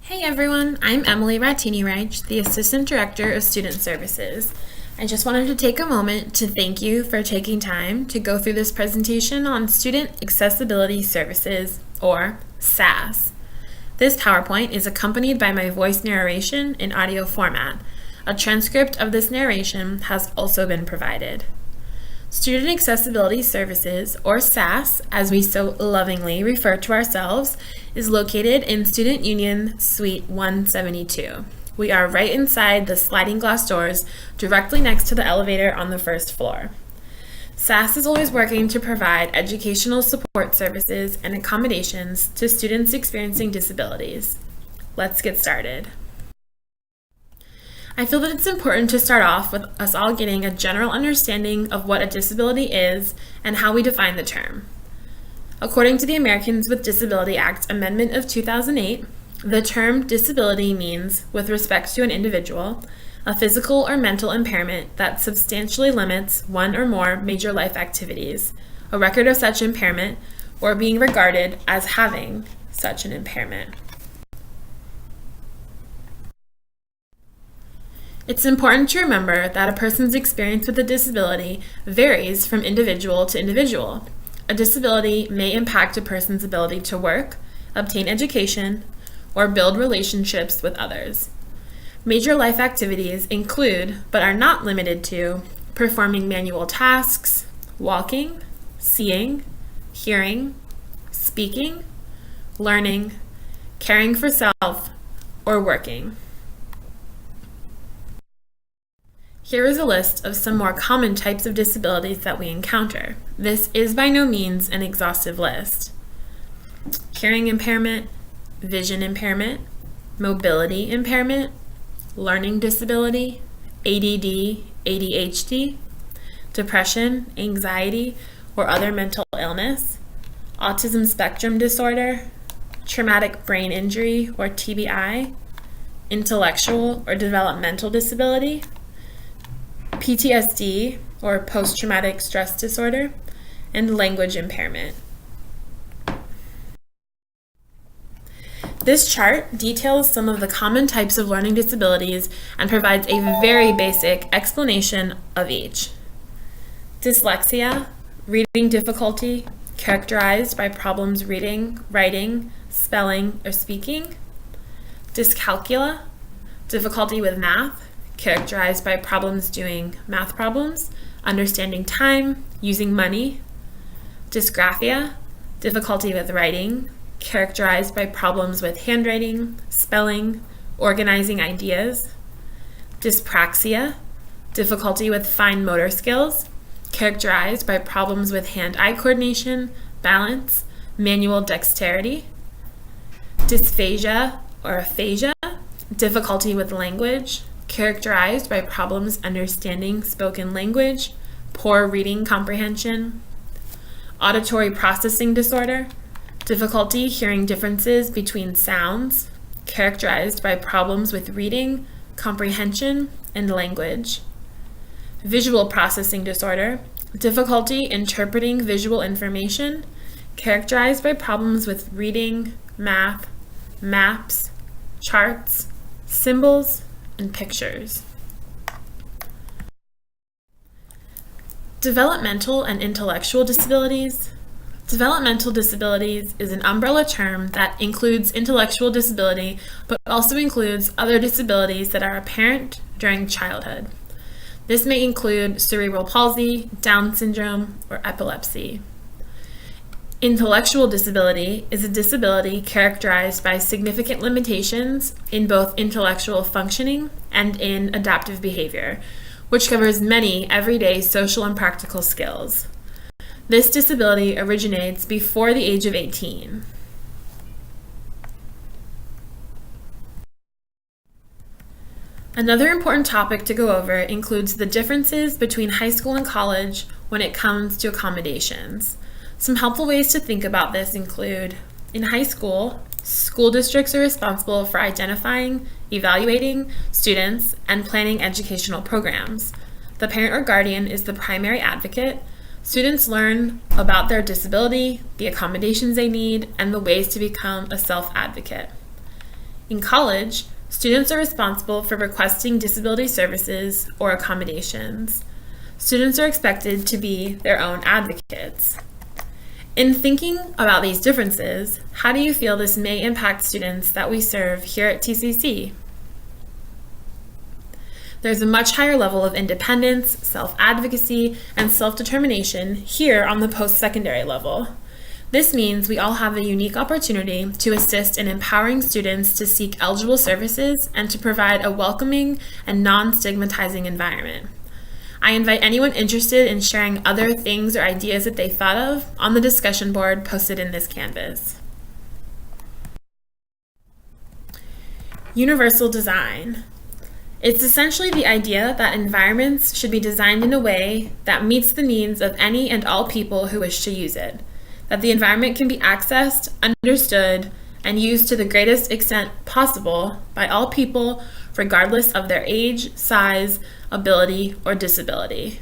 Hey everyone, I'm Emily Rattini-Reich, the Assistant Director of Student Services. I just wanted to take a moment to thank you for taking time to go through this presentation on Student Accessibility Services, or SAS. This PowerPoint is accompanied by my voice narration in audio format. A transcript of this narration has also been provided. Student Accessibility Services, or SAS, as we so lovingly refer to ourselves, is located in Student Union Suite 172. We are right inside the sliding glass doors, directly next to the elevator on the first floor. SAS is always working to provide educational support services and accommodations to students experiencing disabilities. Let's get started. I feel that it's important to start off with us all getting a general understanding of what a disability is and how we define the term. According to the Americans with Disability Act Amendment of 2008, the term disability means, with respect to an individual, a physical or mental impairment that substantially limits one or more major life activities, a record of such impairment, or being regarded as having such an impairment. It's important to remember that a person's experience with a disability varies from individual to individual. A disability may impact a person's ability to work, obtain education, or build relationships with others. Major life activities include, but are not limited to, performing manual tasks, walking, seeing, hearing, speaking, learning, caring for self, or working. Here is a list of some more common types of disabilities that we encounter. This is by no means an exhaustive list. Hearing impairment, vision impairment, mobility impairment, learning disability, ADD, ADHD, depression, anxiety, or other mental illness, autism spectrum disorder, traumatic brain injury or TBI, intellectual or developmental disability, PTSD, or post-traumatic stress disorder, and language impairment. This chart details some of the common types of learning disabilities and provides a very basic explanation of each. Dyslexia, reading difficulty, characterized by problems reading, writing, spelling, or speaking. Dyscalculia, difficulty with math, characterized by problems doing math problems, understanding time, using money. Dysgraphia, difficulty with writing, characterized by problems with handwriting, spelling, organizing ideas. Dyspraxia, difficulty with fine motor skills, characterized by problems with hand-eye coordination, balance, manual dexterity. Dysphagia or aphasia, difficulty with language, characterized by problems understanding spoken language, poor reading comprehension. Auditory processing disorder, difficulty hearing differences between sounds, characterized by problems with reading, comprehension, and language. Visual processing disorder, difficulty interpreting visual information, characterized by problems with reading, math, maps, charts, symbols, and pictures. Developmental and intellectual disabilities. Developmental disabilities is an umbrella term that includes intellectual disability, but also includes other disabilities that are apparent during childhood. This may include cerebral palsy, Down syndrome, or epilepsy. Intellectual disability is a disability characterized by significant limitations in both intellectual functioning and in adaptive behavior, which covers many everyday social and practical skills. This disability originates before the age of 18. Another important topic to go over includes the differences between high school and college when it comes to accommodations. Some helpful ways to think about this include, in high school, school districts are responsible for identifying, evaluating students, and planning educational programs. The parent or guardian is the primary advocate. Students learn about their disability, the accommodations they need, and the ways to become a self-advocate. In college, students are responsible for requesting disability services or accommodations. Students are expected to be their own advocates. In thinking about these differences, how do you feel this may impact students that we serve here at TCC? There's a much higher level of independence, self-advocacy, and self-determination here on the post-secondary level. This means we all have a unique opportunity to assist in empowering students to seek eligible services and to provide a welcoming and non-stigmatizing environment. I invite anyone interested in sharing other things or ideas that they thought of on the discussion board posted in this Canvas. Universal design. It's essentially the idea that environments should be designed in a way that meets the needs of any and all people who wish to use it, that the environment can be accessed, understood, and used to the greatest extent possible by all people, regardless of their age, size, ability, or disability.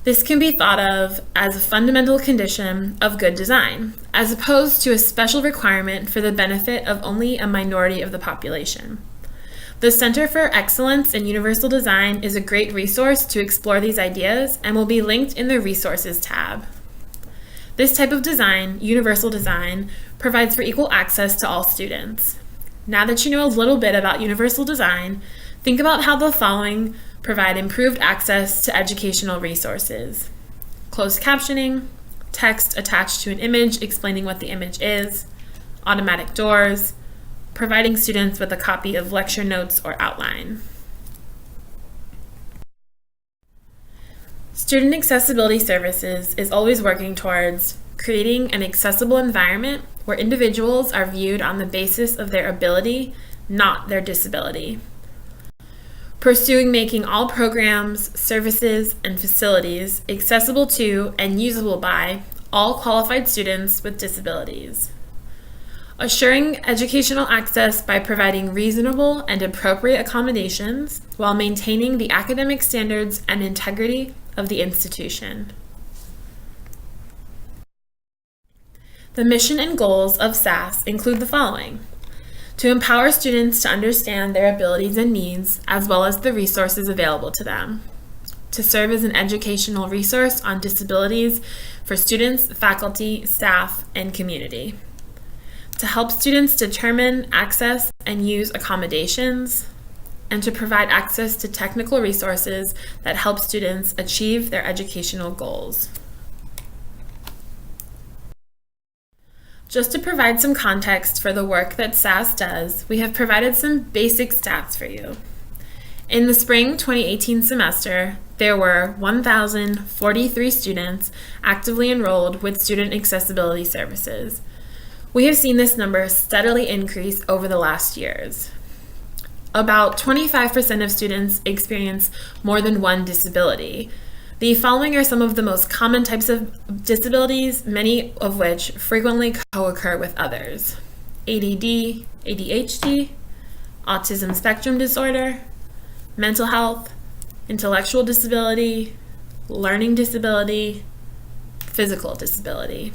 This can be thought of as a fundamental condition of good design, as opposed to a special requirement for the benefit of only a minority of the population. The Center for Excellence in Universal Design is a great resource to explore these ideas and will be linked in the Resources tab. This type of design, universal design, provides for equal access to all students. Now that you know a little bit about universal design, think about how the following provide improved access to educational resources: closed captioning, text attached to an image explaining what the image is, automatic doors, providing students with a copy of lecture notes or outline. Student Accessibility Services is always working towards creating an accessible environment where individuals are viewed on the basis of their ability, not their disability. Pursuing making all programs, services, and facilities accessible to and usable by all qualified students with disabilities. Assuring educational access by providing reasonable and appropriate accommodations while maintaining the academic standards and integrity of the institution. The mission and goals of SAS include the following: to empower students to understand their abilities and needs, as well as the resources available to them. To serve as an educational resource on disabilities for students, faculty, staff, and community. To help students determine, access, and use accommodations, and to provide access to technical resources that help students achieve their educational goals. Just to provide some context for the work that SAS does, we have provided some basic stats for you. In the spring 2018 semester, there were 1,043 students actively enrolled with Student Accessibility Services. We have seen this number steadily increase over the last years. About 25% of students experience more than one disability. The following are some of the most common types of disabilities, many of which frequently co-occur with others: ADD, ADHD, autism spectrum disorder, mental health, intellectual disability, learning disability, physical disability.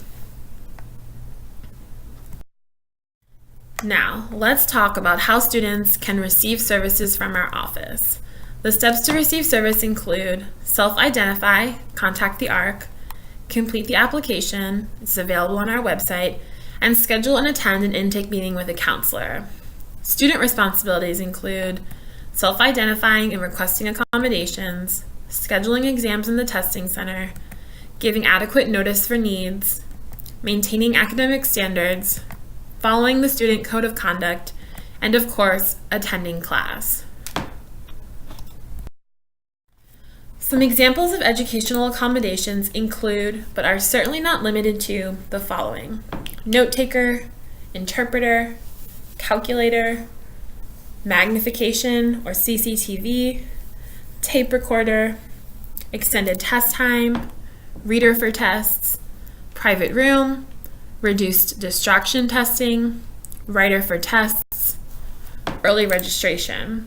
Now, let's talk about how students can receive services from our office. The steps to receive service include self-identify, contact the ARC, complete the application, it's available on our website, and schedule and attend an intake meeting with a counselor. Student responsibilities include self-identifying and requesting accommodations, scheduling exams in the testing center, giving adequate notice for needs, maintaining academic standards, following the student code of conduct, and of course, attending class. Some examples of educational accommodations include, but are certainly not limited to, the following: note taker, interpreter, calculator, magnification or CCTV, tape recorder, extended test time, reader for tests, private room, reduced distraction testing, writer for tests, early registration.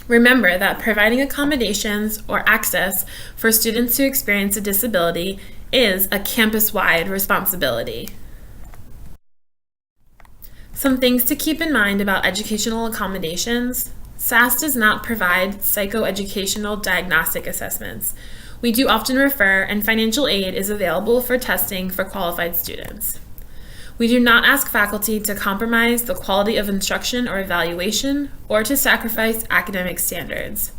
Remember that providing accommodations or access for students who experience a disability is a campus-wide responsibility. Some things to keep in mind about educational accommodations. SAS does not provide psychoeducational diagnostic assessments. We do often refer, and financial aid is available for testing for qualified students. We do not ask faculty to compromise the quality of instruction or evaluation, or to sacrifice academic standards.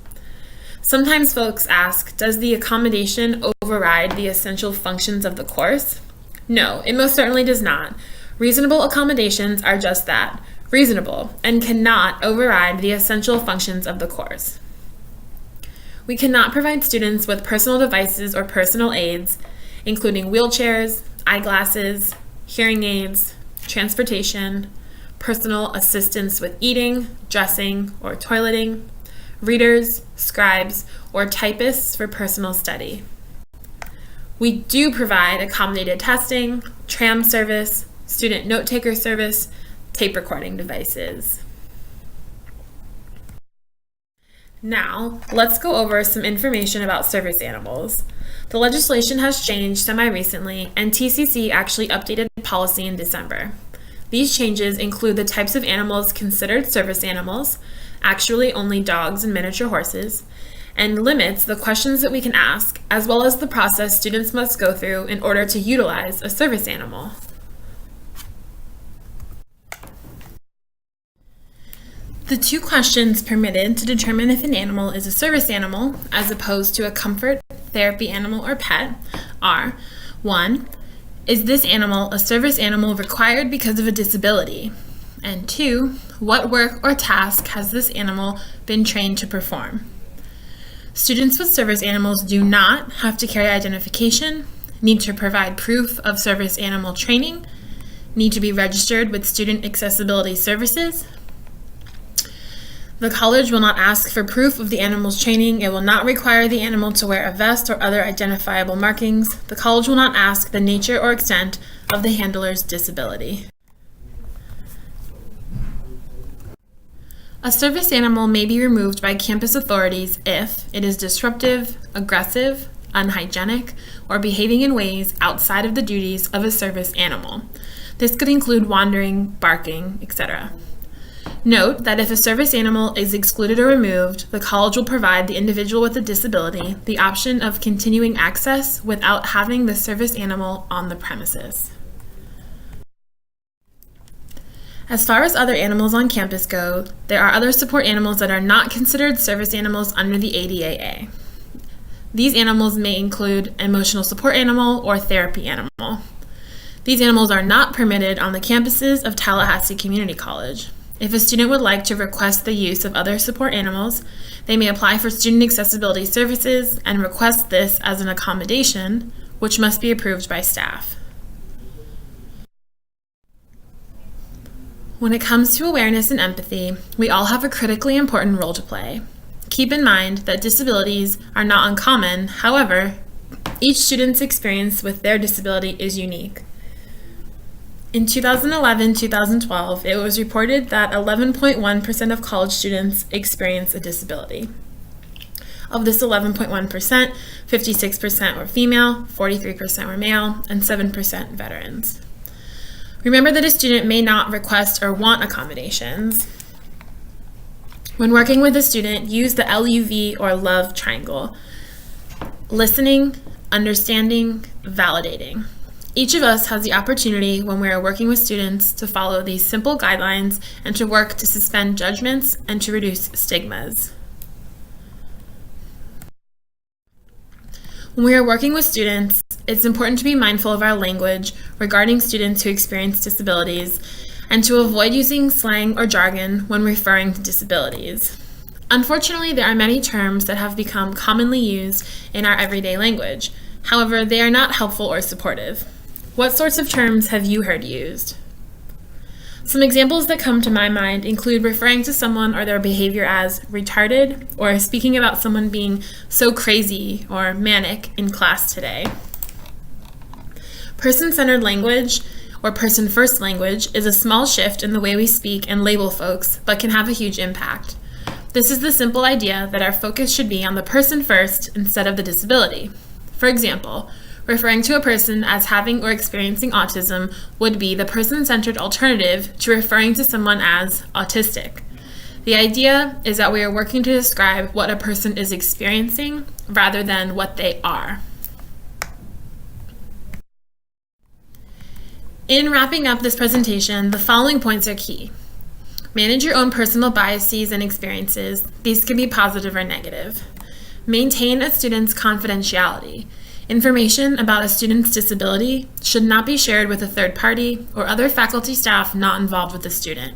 Sometimes folks ask, does the accommodation override the essential functions of the course? No, it most certainly does not. Reasonable accommodations are just that, reasonable, and cannot override the essential functions of the course. We cannot provide students with personal devices or personal aids, including wheelchairs, eyeglasses, hearing aids, transportation, personal assistance with eating, dressing, or toileting, readers, scribes, or typists for personal study. We do provide accommodated testing, tram service, student note-taker service, tape recording devices. Now, let's go over some information about service animals. The legislation has changed semi-recently, and TCC actually updated policy in December. These changes include the types of animals considered service animals, actually only dogs and miniature horses, and limits the questions that we can ask, as well as the process students must go through in order to utilize a service animal. The two questions permitted to determine if an animal is a service animal, as opposed to a comfort, therapy animal, or pet, are 1. Is this animal a service animal required because of a disability? And 2. What work or task has this animal been trained to perform? Students with service animals do not have to carry identification, need to provide proof of service animal training, need to be registered with Student Accessibility Services. The college will not ask for proof of the animal's training. It will not require the animal to wear a vest or other identifiable markings. The college will not ask the nature or extent of the handler's disability. A service animal may be removed by campus authorities if it is disruptive, aggressive, unhygienic, or behaving in ways outside of the duties of a service animal. This could include wandering, barking, etc. Note that if a service animal is excluded or removed, the college will provide the individual with a disability the option of continuing access without having the service animal on the premises. As far as other animals on campus go, there are other support animals that are not considered service animals under the ADAA. These animals may include emotional support animal or therapy animal. These animals are not permitted on the campuses of Tallahassee Community College. If a student would like to request the use of other support animals, they may apply for Student Accessibility Services and request this as an accommodation, which must be approved by staff. When it comes to awareness and empathy, we all have a critically important role to play. Keep in mind that disabilities are not uncommon. However, each student's experience with their disability is unique. In 2011-2012, it was reported that 11.1% of college students experience a disability. Of this 11.1%, 56% were female, 43% were male, and 7% veterans. Remember that a student may not request or want accommodations. When working with a student, use the LUV or LOVE triangle: listening, understanding, validating. Each of us has the opportunity when we are working with students to follow these simple guidelines and to work to suspend judgments and to reduce stigmas. When we are working with students, it's important to be mindful of our language regarding students who experience disabilities and to avoid using slang or jargon when referring to disabilities. Unfortunately, there are many terms that have become commonly used in our everyday language. However, they are not helpful or supportive. What sorts of terms have you heard used? Some examples that come to my mind include referring to someone or their behavior as retarded, or speaking about someone being so crazy or manic in class today. Person-centered language, or person-first language, is a small shift in the way we speak and label folks, but can have a huge impact. This is the simple idea that our focus should be on the person first instead of the disability. For example, Referring to a person as having or experiencing autism would be the person-centered alternative to referring to someone as autistic. The idea is that we are working to describe what a person is experiencing rather than what they are. In wrapping up this presentation, the following points are key. Manage your own personal biases and experiences. These can be positive or negative. Maintain a student's confidentiality. Information about a student's disability should not be shared with a third party or other faculty staff not involved with the student.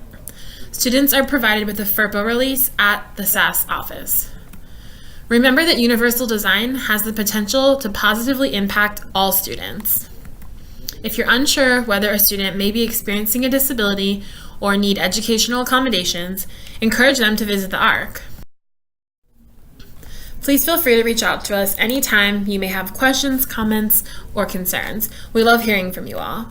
Students are provided with a FERPA release at the SAS office. Remember that universal design has the potential to positively impact all students. If you're unsure whether a student may be experiencing a disability or need educational accommodations, encourage them to visit the ARC. Please feel free to reach out to us anytime you may have questions, comments, or concerns. We love hearing from you all.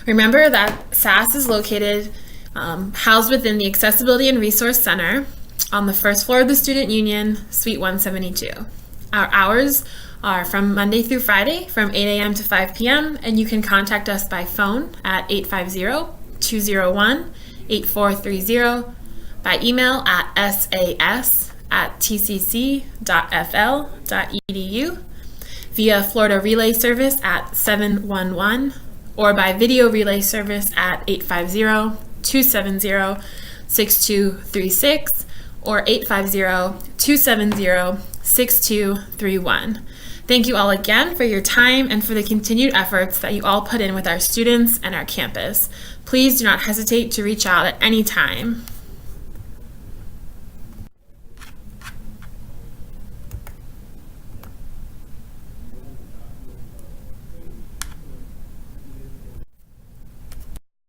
Remember that SAS is located housed within the Accessibility and Resource Center on the first floor of the Student Union, Suite 172. Our hours are from Monday through Friday from 8 a.m. to 5 p.m. and you can contact us by phone at 850-201-8430, by email at sas@tcc.fl.edu, via Florida Relay Service at 711, or by video relay service at 850-270-6236 or 850-270-6231. Thank you all again for your time and for the continued efforts that you all put in with our students and our campus. Please do not hesitate to reach out at any time.